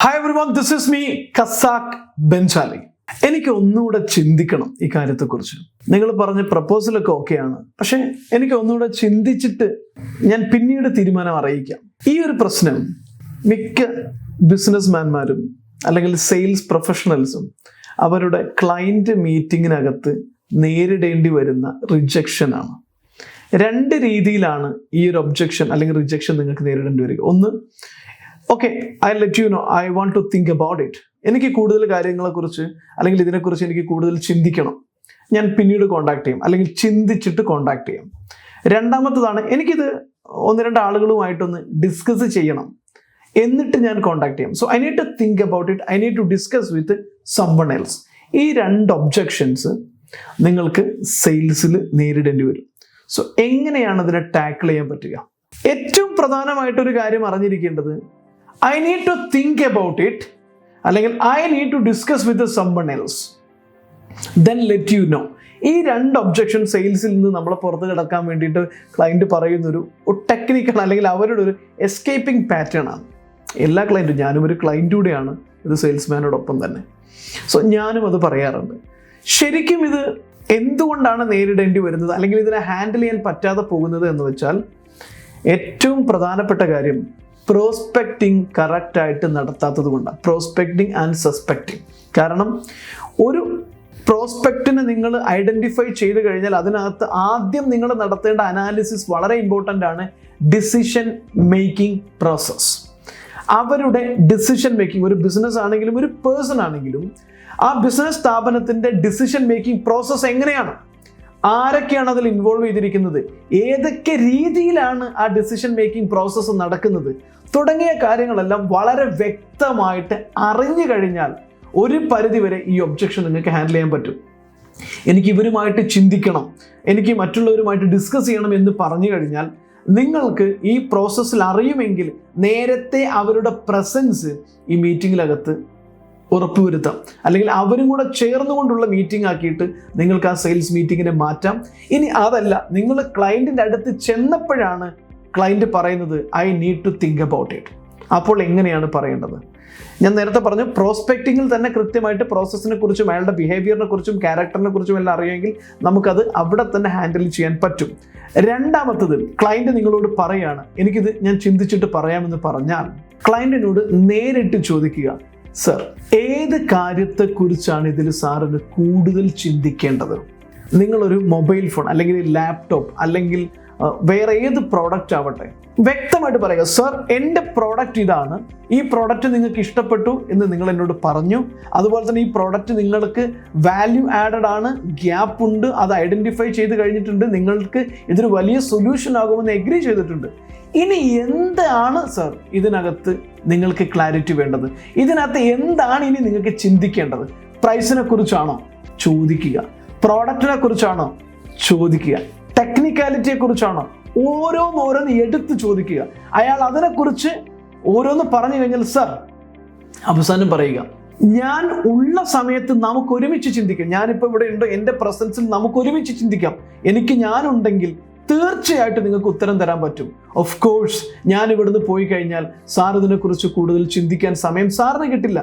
Hi everyone, this is me, Casac Benjali. എനിക്ക് ഒന്നുകൂടെ ചിന്തിക്കണം ഈ കാര്യത്തെക്കുറിച്ച്. നിങ്ങൾ പറഞ്ഞ പ്രപ്പോസലൊക്കെ ഓക്കെയാണ്, പക്ഷെ എനിക്ക് ഒന്നുകൂടെ ചിന്തിച്ചിട്ട് ഞാൻ പിന്നീട് തീരുമാനം അറിയിക്കാം. ഈ ഒരു പ്രശ്നം മിക്ക ബിസിനസ്മാൻമാരും അല്ലെങ്കിൽ സെയിൽസ് പ്രൊഫഷണൽസും അവരുടെ ക്ലയന്റ് മീറ്റിങ്ങിനകത്ത് നേരിടേണ്ടി വരുന്ന റിജക്ഷൻ ആണ്. രണ്ട് രീതിയിലാണ് ഈ ഒരു ഒബ്ജക്ഷൻ അല്ലെങ്കിൽ റിജക്ഷൻ നിങ്ങൾക്ക് നേരിടേണ്ടി വരിക. ഒന്ന്, okay, I let you know, I want to think about it. എനിക്ക് കൂടുതൽ കാര്യങ്ങളെക്കുറിച്ച് അല്ലെങ്കിൽ ഇതിനെക്കുറിച്ച് എനിക്ക് കൂടുതൽ ചിന്തിക്കണം, ഞാൻ പിന്നീട് കോൺടാക്ട് ചെയ്യും അല്ലെങ്കിൽ ചിന്തിച്ചിട്ട് കോൺടാക്ട് ചെയ്യാം. രണ്ടാമത്തതാണ്, എനിക്കിത് ഒന്ന് രണ്ട് ആളുകളുമായിട്ടൊന്ന് ഡിസ്കസ് ചെയ്യണം, എന്നിട്ട് ഞാൻ കോൺടാക്ട് ചെയ്യാം. So I need to think about it, I need to discuss with someone else. ഈ രണ്ട് ഒബ്ജക്ഷൻസ് നിങ്ങൾക്ക് സെയിൽസിൽ നേരിടേണ്ടി വരും. സോ എങ്ങനെയാണ് ഇതിനെ ടാക്കിൾ ചെയ്യാൻ പറ്റുക? ഏറ്റവും പ്രധാനമായിട്ടൊരു കാര്യം അറിഞ്ഞിരിക്കേണ്ടത്, I need to think about it അല്ലെങ്കിൽ I need to discuss with someone else, then let you know. ഈ രണ്ട് ഒബ്ജക്ഷൻ സെയിൽസിൽ നിന്ന് നമ്മളെ പുറത്ത് കിടക്കാൻ വേണ്ടിയിട്ട് ക്ലയൻറ്റ് പറയുന്നൊരു ടെക്നിക്കൽ അല്ലെങ്കിൽ അവരുടെ ഒരു എസ്കേപ്പിംഗ് പാറ്റേൺ ആണ്. എല്ലാ ക്ലയൻറ്റും, ഞാനും ഒരു ക്ലയൻറ്റ് കൂടെയാണ് ഇത് സെയിൽസ്മാനോടൊപ്പം തന്നെ. സോ ഞാനും അത് പറയാറുണ്ട്. ശരിക്കും ഇത് എന്തുകൊണ്ടാണ് നേരിടേണ്ടി വരുന്നത് അല്ലെങ്കിൽ ഇതിനെ ഹാൻഡിൽ ചെയ്യാൻ പറ്റാതെ പോകുന്നത് എന്ന് വെച്ചാൽ, ഏറ്റവും പ്രധാനപ്പെട്ട കാര്യം പ്രോസ്പെക്റ്റിംഗ് കറക്റ്റായിട്ട് നടത്താത്തത് കൊണ്ടാണ്. Prospecting and suspecting. കാരണം ഒരു പ്രോസ്പെക്റ്റിനെ നിങ്ങൾ ഐഡൻറ്റിഫൈ ചെയ്ത് കഴിഞ്ഞാൽ അതിനകത്ത് ആദ്യം നിങ്ങൾ നടത്തേണ്ട അനാലിസിസ് വളരെ ഇമ്പോർട്ടൻ്റ് ആണ്. Decision making process. അവരുടെ ഡിസിഷൻ മേക്കിംഗ്, ഒരു ബിസിനസ് ആണെങ്കിലും ഒരു പേഴ്സൺ ആണെങ്കിലും ആ ബിസിനസ് സ്ഥാപനത്തിൻ്റെ ഡിസിഷൻ മേക്കിംഗ് പ്രോസസ്സ് എങ്ങനെയാണ്, ആരൊക്കെയാണ് അതിൽ ഇൻവോൾവ് ചെയ്തിരിക്കുന്നത്, ഏതൊക്കെ രീതിയിലാണ് ആ ഡിസിഷൻ മേക്കിംഗ് പ്രോസസ്സ് നടക്കുന്നത് തുടങ്ങിയ കാര്യങ്ങളെല്ലാം വളരെ വ്യക്തമായിട്ട് അറിഞ്ഞു കഴിഞ്ഞാൽ ഒരു പരിധിവരെ ഈ ഒബ്ജക്ഷൻ നിങ്ങൾക്ക് ഹാൻഡിൽ ചെയ്യാൻ പറ്റും. എനിക്ക് ഇവരുമായിട്ട് ചിന്തിക്കണം, എനിക്ക് മറ്റുള്ളവരുമായിട്ട് ഡിസ്കസ് ചെയ്യണം എന്ന് പറഞ്ഞു കഴിഞ്ഞാൽ നിങ്ങൾക്ക് ഈ പ്രോസസ്സിൽ അറിയുമെങ്കിൽ നേരത്തെ അവരുടെ പ്രസൻസ് ഈ മീറ്റിങ്ങിനകത്ത് ഉറപ്പുവരുത്താം, അല്ലെങ്കിൽ അവരും കൂടെ ചേർന്നുകൊണ്ടുള്ള മീറ്റിംഗ് ആക്കിയിട്ട് നിങ്ങൾക്ക് ആ സെയിൽസ് മീറ്റിങ്ങിനെ മാറ്റാം. ഇനി അതല്ല, നിങ്ങൾ ക്ലയൻറ്റിൻ്റെ അടുത്ത് ചെന്നപ്പോഴാണ് ക്ലയൻറ്റ് പറയുന്നത് I need to think about it. അപ്പോൾ എങ്ങനെയാണ് പറയേണ്ടത്? ഞാൻ നേരത്തെ പറഞ്ഞു, പ്രോസ്പെക്റ്റിങ്ങിൽ തന്നെ കൃത്യമായിട്ട് പ്രോസസ്സിനെ കുറിച്ചും അയാളുടെ ബിഹേവിയറിനെ കുറിച്ചും ക്യാരക്ടറിനെ കുറിച്ചും എല്ലാം അറിയുമെങ്കിൽ നമുക്കത് അവിടെ തന്നെ ഹാൻഡിൽ ചെയ്യാൻ പറ്റും. രണ്ടാമത്തത്, ക്ലയൻറ്റ് നിങ്ങളോട് പറയുകയാണ് എനിക്കിത് ഞാൻ ചിന്തിച്ചിട്ട് പറയാമെന്ന് പറഞ്ഞാൽ ക്ലയൻറ്റിനോട് നേരിട്ട് ചോദിക്കുക, സർ, ഏത് കാര്യത്തെക്കുറിച്ചാണ് ഇതിൽ സാറിന് കൂടുതൽ ചിന്തിക്കേണ്ടത്? നിങ്ങളൊരു മൊബൈൽ ഫോൺ അല്ലെങ്കിൽ ലാപ്ടോപ്പ് അല്ലെങ്കിൽ വേറെ ഏത് പ്രോഡക്റ്റ് ആവട്ടെ, വ്യക്തമായിട്ട് പറയുക, സർ, എൻ്റെ പ്രോഡക്റ്റ് ഇതാണ്, ഈ പ്രോഡക്റ്റ് നിങ്ങൾക്ക് ഇഷ്ടപ്പെട്ടു എന്ന് നിങ്ങൾ എന്നോട് പറഞ്ഞു, അതുപോലെ തന്നെ ഈ പ്രോഡക്റ്റ് നിങ്ങൾക്ക് വാല്യൂ ആഡഡ് ആണ്, ഗ്യാപ്പ് ഉണ്ട്, അത് ഐഡൻറ്റിഫൈ ചെയ്ത് കഴിഞ്ഞിട്ടുണ്ട്, നിങ്ങൾക്ക് ഇതൊരു വലിയ സൊല്യൂഷൻ ആകുമെന്ന് എഗ്രി ചെയ്തിട്ടുണ്ട്. ഇനി എന്താണ് സർ ഇതിനകത്ത് നിങ്ങൾക്ക് ക്ലാരിറ്റി വേണ്ടത്? ഇതിനകത്ത് എന്താണ് ഇനി നിങ്ങൾക്ക് ചിന്തിക്കേണ്ടത്? പ്രൈസിനെ കുറിച്ചാണോ? ചോദിക്കുക. പ്രോഡക്റ്റിനെ കുറിച്ചാണോ? ചോദിക്കുക. ടെക്നിക്കാലിറ്റിയെ കുറിച്ചാണോ? ഓരോന്നോരോന്ന് എടുത്ത് ചോദിക്കുക. അയാൾ അതിനെക്കുറിച്ച് ഓരോന്ന് പറഞ്ഞു കഴിഞ്ഞാൽ സർ അവസാനം പറയുക, ഞാൻ ഉള്ള സമയത്ത് നമുക്ക് ഒരുമിച്ച് ചിന്തിക്കാം, ഞാനിപ്പോൾ ഇവിടെ ഉണ്ട്, എൻ്റെ പ്രസൻസിൽ നമുക്ക് ഒരുമിച്ച് ചിന്തിക്കാം, എനിക്ക് ഞാനുണ്ടെങ്കിൽ തീർച്ചയായിട്ടും നിങ്ങൾക്ക് ഉത്തരം തരാൻ പറ്റും. ഓഫ് കോഴ്സ്, ഞാൻ ഇവിടുന്ന് പോയി കഴിഞ്ഞാൽ സാർ ഇതിനെക്കുറിച്ച് കൂടുതൽ ചിന്തിക്കാൻ സമയം സാറിന് കിട്ടില്ല,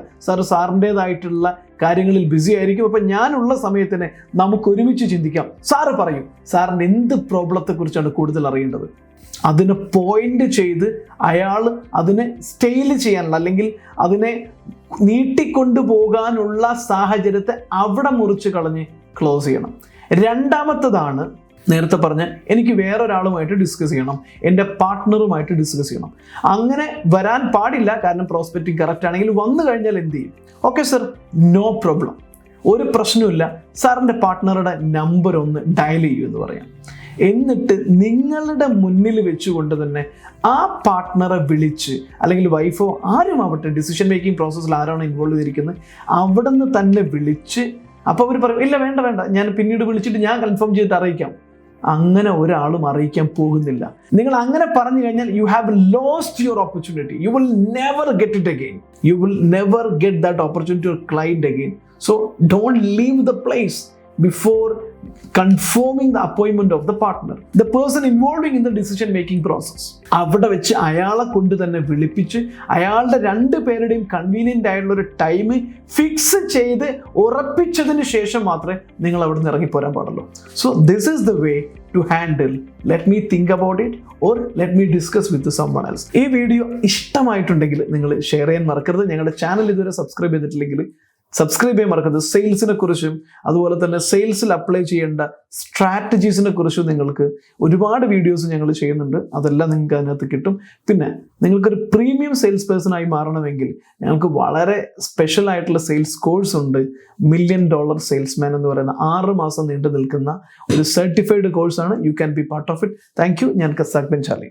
സാറിൻ്റേതായിട്ടുള്ള കാര്യങ്ങളിൽ ബിസി ആയിരിക്കും, അപ്പം ഞാനുള്ള സമയത്തിന് നമുക്ക് ഒരുമിച്ച് ചിന്തിക്കാം. സാറ് പറയും, സാറിൻ്റെ എന്ത് പ്രോബ്ലത്തെക്കുറിച്ചാണ് കൂടുതൽ അറിയേണ്ടത്? അതിനെ പോയിന്റ് ചെയ്ത് അയാൾ അതിനെ സ്റ്റെയിൽ ചെയ്യാനുള്ള അല്ലെങ്കിൽ അതിനെ നീട്ടിക്കൊണ്ടു പോകാനുള്ള സാഹചര്യത്തെ അവിടെ മുറിച്ച് കളഞ്ഞ് ക്ലോസ് ചെയ്യണം. രണ്ടാമത്തതാണ് നേരത്തെ പറഞ്ഞ, എനിക്ക് വേറൊരാളുമായിട്ട് ഡിസ്കസ് ചെയ്യണം, എൻ്റെ പാർട്ട്ണറുമായിട്ട് ഡിസ്കസ് ചെയ്യണം. അങ്ങനെ വരാൻ പാടില്ല, കാരണം പ്രോസ്പെക്റ്റിംഗ് കറക്റ്റ് ആണെങ്കിൽ വന്നു കഴിഞ്ഞാൽ എന്ത് ചെയ്യും? ഓക്കെ സർ, നോ പ്രോബ്ലം, ഒരു പ്രശ്നമില്ല, സാറിൻ്റെ പാർട്ട്ണറുടെ നമ്പർ ഒന്ന് ഡയൽ ചെയ്യൂ എന്ന് പറയാം. എന്നിട്ട് നിങ്ങളുടെ മുന്നിൽ വെച്ചുകൊണ്ട് തന്നെ ആ പാർട്ട്ണറെ വിളിച്ച്, അല്ലെങ്കിൽ വൈഫോ ആരും ആവട്ടെ, ഡിസിഷൻ മേക്കിംഗ് പ്രോസസ്സിൽ ആരാണ് ഇൻവോൾവ് ചെയ്തിരിക്കുന്നത് അവിടെ നിന്ന് തന്നെ വിളിച്ച്, അപ്പോൾ അവർ പറയും ഇല്ല വേണ്ട വേണ്ട, ഞാൻ പിന്നീട് വിളിച്ചിട്ട് ഞാൻ കൺഫേം ചെയ്തിട്ട് അറിയിക്കാം. അങ്ങനെ ഒരാളും അറിയിക്കാൻ പോകുന്നില്ല. നിങ്ങൾ അങ്ങനെ പറഞ്ഞു കഴിഞ്ഞാൽ you have lost your opportunity. You will never get it again. You will never get that opportunity to client again. So don't leave the place before confirming the അപ്പോയിൻമെന്റ് of the partner, the person involving in the decision making process. അവിടെ വെച്ച് അയാളെ കൊണ്ട് തന്നെ വിളിപ്പിച്ച് അയാളുടെ രണ്ട് പേരുടെയും convenient ആയിട്ടുള്ള ഒരു ടൈം ഫിക്സ് ചെയ്ത് ഉറപ്പിച്ചതിന് ശേഷം മാത്രമേ നിങ്ങൾ അവിടെ നിന്ന് ഇറങ്ങിപ്പോരാൻ പാടുള്ളൂ. So this is the way to handle let me think about it or let me discuss with someone else. ഈ വീഡിയോ ഇഷ്ടമായിട്ടുണ്ടെങ്കിൽ നിങ്ങൾ ഷെയർ ചെയ്യാൻ മറക്കരുത്. ഞങ്ങളുടെ ചാനൽ ഇതുവരെ സബ്സ്ക്രൈബ് ചെയ്തിട്ടില്ലെങ്കിൽ സബ്സ്ക്രൈബ് ചെയ്യാൻ മറക്കരുത്. സെയിൽസിനെ കുറിച്ചും അതുപോലെ തന്നെ സെയിൽസിൽ അപ്ലൈ ചെയ്യേണ്ട സ്ട്രാറ്റജീസിനെ കുറിച്ചും നിങ്ങൾക്ക് ഒരുപാട് വീഡിയോസ് ഞങ്ങൾ ചെയ്യുന്നുണ്ട്. അതെല്ലാം നിങ്ങൾക്ക് അതിനകത്ത് കിട്ടും. പിന്നെ നിങ്ങൾക്കൊരു പ്രീമിയം സെയിൽസ് പേഴ്സൺ ആയി മാറണമെങ്കിൽ ഞങ്ങൾക്ക് വളരെ സ്പെഷ്യൽ ആയിട്ടുള്ള സെയിൽസ് കോഴ്സ് ഉണ്ട്. $1 million സെയിൽസ്മാൻ എന്ന് പറയുന്ന 6 മാസം നീണ്ടു നിൽക്കുന്ന ഒരു സർട്ടിഫൈഡ് കോഴ്സാണ്. You can be part of it. Thank you. ഞാൻ കസാക് ബെൻജാലി.